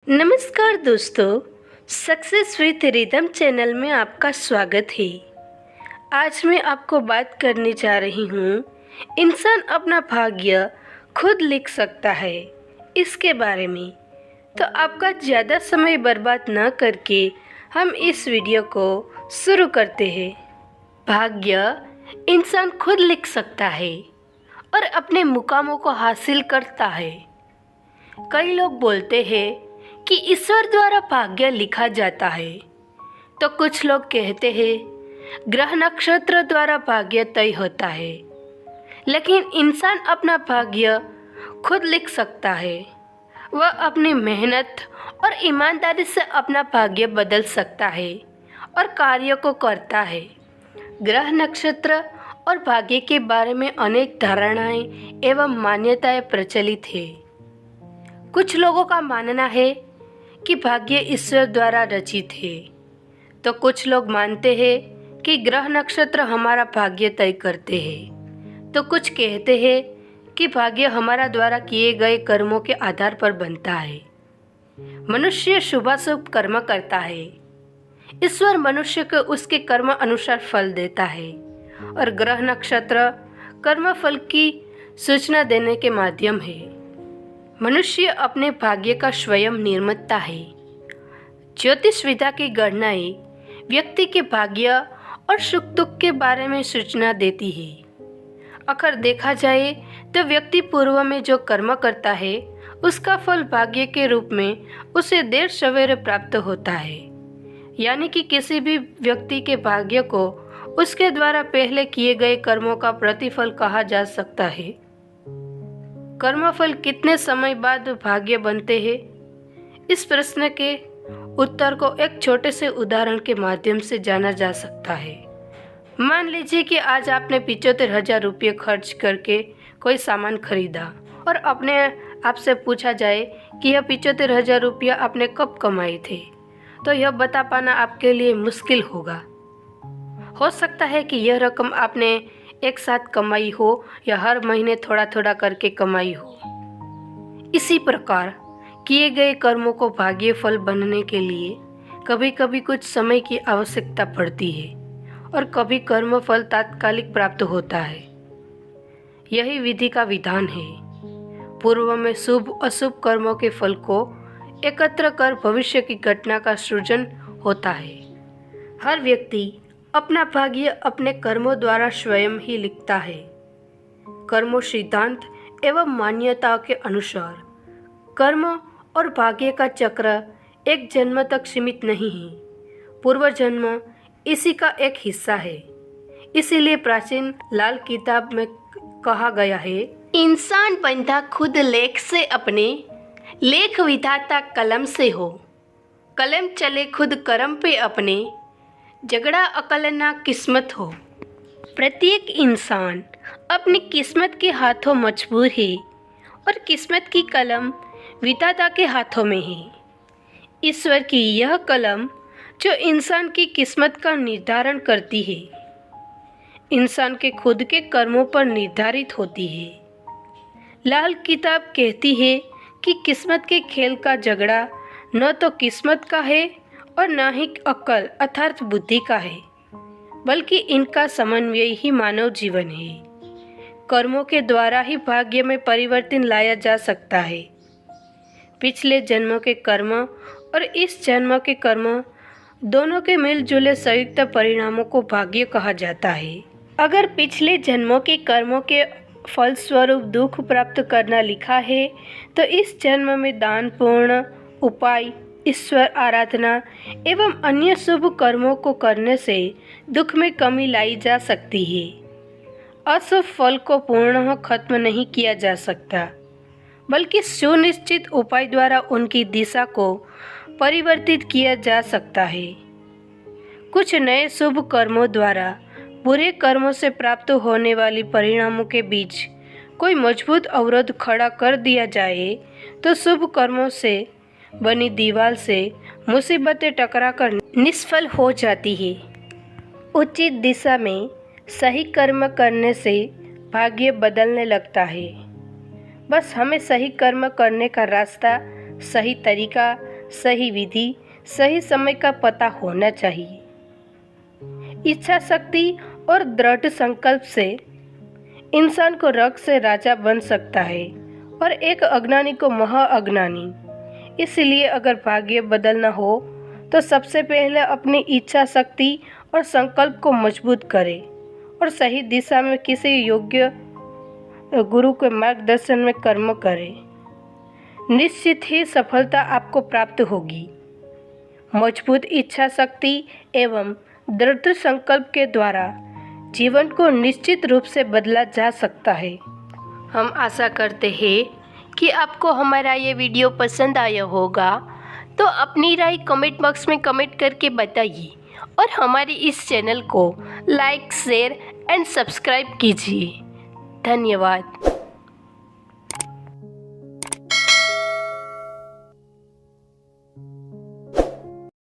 नमस्कार दोस्तों, success with rhythm channel में आपका स्वागत है। आज मैं आपको बात करने जा रही हूँ इंसान अपना भाग्य खुद लिख सकता है इसके बारे में। तो आपका ज़्यादा समय बर्बाद न करके हम इस वीडियो को शुरू करते हैं। भाग्य इंसान खुद लिख सकता है और अपने मुकामों को हासिल करता है। कई लोग बोलते हैं कि ईश्वर द्वारा भाग्य लिखा जाता है, तो कुछ लोग कहते हैं ग्रह नक्षत्र द्वारा भाग्य तय होता है। लेकिन इंसान अपना भाग्य खुद लिख सकता है। वह अपनी मेहनत और ईमानदारी से अपना भाग्य बदल सकता है और कार्यों को करता है। ग्रह नक्षत्र और भाग्य के बारे में अनेक धारणाएं एवं मान्यताएं प्रचलित है। कुछ लोगों का मानना है कि भाग्य ईश्वर द्वारा रचित है, तो कुछ लोग मानते हैं कि ग्रह नक्षत्र हमारा भाग्य तय करते हैं, तो कुछ कहते हैं कि भाग्य हमारा द्वारा किए गए कर्मों के आधार पर बनता है। मनुष्य शुभाशुभ कर्म करता है। ईश्वर मनुष्य को उसके कर्म अनुसार फल देता है और ग्रह नक्षत्र कर्म फल की सूचना देने के माध्यम है। मनुष्य अपने भाग्य का स्वयं निर्माता है। ज्योतिष विद्या की गणनाएं व्यक्ति के भाग्य और सुख दुख के बारे में सूचना देती है। अगर देखा जाए तो व्यक्ति पूर्व में जो कर्म करता है उसका फल भाग्य के रूप में उसे देर सवेरे प्राप्त होता है। यानी कि किसी भी व्यक्ति के भाग्य को उसके द्वारा पहले किए गए कर्मों का प्रतिफल कहा जा सकता है। कर्मफल कितने समय बाद भाग्य बनते हैं? इस प्रश्न के उत्तर को एक छोटे से उदाहरण के माध्यम से जाना जा सकता है। मान लीजिए कि आज आपने 75,000 रुपये खर्च करके कोई सामान खरीदा और अपने आप से पूछा जाए कि यह 75,000 रुपया आपने कब कमाए थे, तो यह बता पाना आपके लिए मुश्किल होगा। हो सकता है कि यह रकम आपने एक साथ कमाई हो या हर महीने थोड़ा थोड़ा करके कमाई हो। इसी प्रकार किए गए कर्मों को भाग्य फल बनने के लिए कभी कभी कुछ समय की आवश्यकता पड़ती है और कभी कर्म फल तात्कालिक प्राप्त होता है। यही विधि का विधान है। पूर्व में शुभ अशुभ कर्मों के फल को एकत्र कर भविष्य की घटना का सृजन होता है। हर व्यक्ति अपना भाग्य अपने कर्मों द्वारा स्वयं ही लिखता है। कर्मों सिद्धांत एवं मान्यताओं के अनुसार कर्म और भाग्य का चक्र एक जन्म तक सीमित नहीं है। पूर्व जन्म इसी का एक हिस्सा है। इसीलिए प्राचीन लाल किताब में कहा गया है, इंसान बनता खुद लेख से अपने, लेख विधाता कलम से हो। कलम चले खुद कर्म पे अपने, झगड़ा अकल ना किस्मत हो। प्रत्येक इंसान अपनी किस्मत के हाथों मजबूर है और किस्मत की कलम विधाता के हाथों में है। ईश्वर की यह कलम जो इंसान की किस्मत का निर्धारण करती है, इंसान के खुद के कर्मों पर निर्धारित होती है। लाल किताब कहती है कि किस्मत के खेल का झगड़ा न तो किस्मत का है और न ही अक्ल अर्थात बुद्धि का है, बल्कि इनका समन्वय ही मानव जीवन है। कर्मों के द्वारा ही भाग्य में परिवर्तन लाया जा सकता है। पिछले जन्मों के कर्म और इस जन्म के कर्म दोनों के मिलजुले संयुक्त परिणामों को भाग्य कहा जाता है। अगर पिछले जन्मों के कर्मों के फलस्वरूप दुख प्राप्त करना लिखा है, तो इस जन्म में दान पुण्य उपाय ईश्वर आराधना एवं अन्य शुभ कर्मों को करने से दुख में कमी लाई जा सकती है। अशुभ फल को पूर्णतः खत्म नहीं किया जा सकता, बल्कि सुनिश्चित उपाय द्वारा उनकी दिशा को परिवर्तित किया जा सकता है। कुछ नए शुभ कर्मों द्वारा बुरे कर्मों से प्राप्त होने वाली परिणामों के बीच कोई मजबूत अवरोध खड़ा कर दिया जाए तो शुभ कर्मों से बनी दीवार से मुसीबतें टकराकर निष्फल हो जाती है। उचित दिशा में सही कर्म करने से भाग्य बदलने लगता है। बस हमें सही कर्म करने का रास्ता, सही तरीका, सही विधि, सही समय का पता होना चाहिए। इच्छा शक्ति और दृढ़ संकल्प से इंसान को रग से राजा बन सकता है और एक अज्ञानी को महाअज्ञानी। इसलिए अगर भाग्य बदलना हो तो सबसे पहले अपनी इच्छा शक्ति और संकल्प को मजबूत करें और सही दिशा में किसी योग्य गुरु के मार्गदर्शन में कर्म करें। निश्चित ही सफलता आपको प्राप्त होगी। मजबूत इच्छा शक्ति एवं दृढ़ संकल्प के द्वारा जीवन को निश्चित रूप से बदला जा सकता है। हम आशा करते हैं कि आपको हमारा ये वीडियो पसंद आया होगा, तो अपनी राय कमेंट बॉक्स में कमेंट करके बताइए और हमारे इस चैनल को लाइक, शेयर एंड सब्सक्राइब कीजिए। धन्यवाद।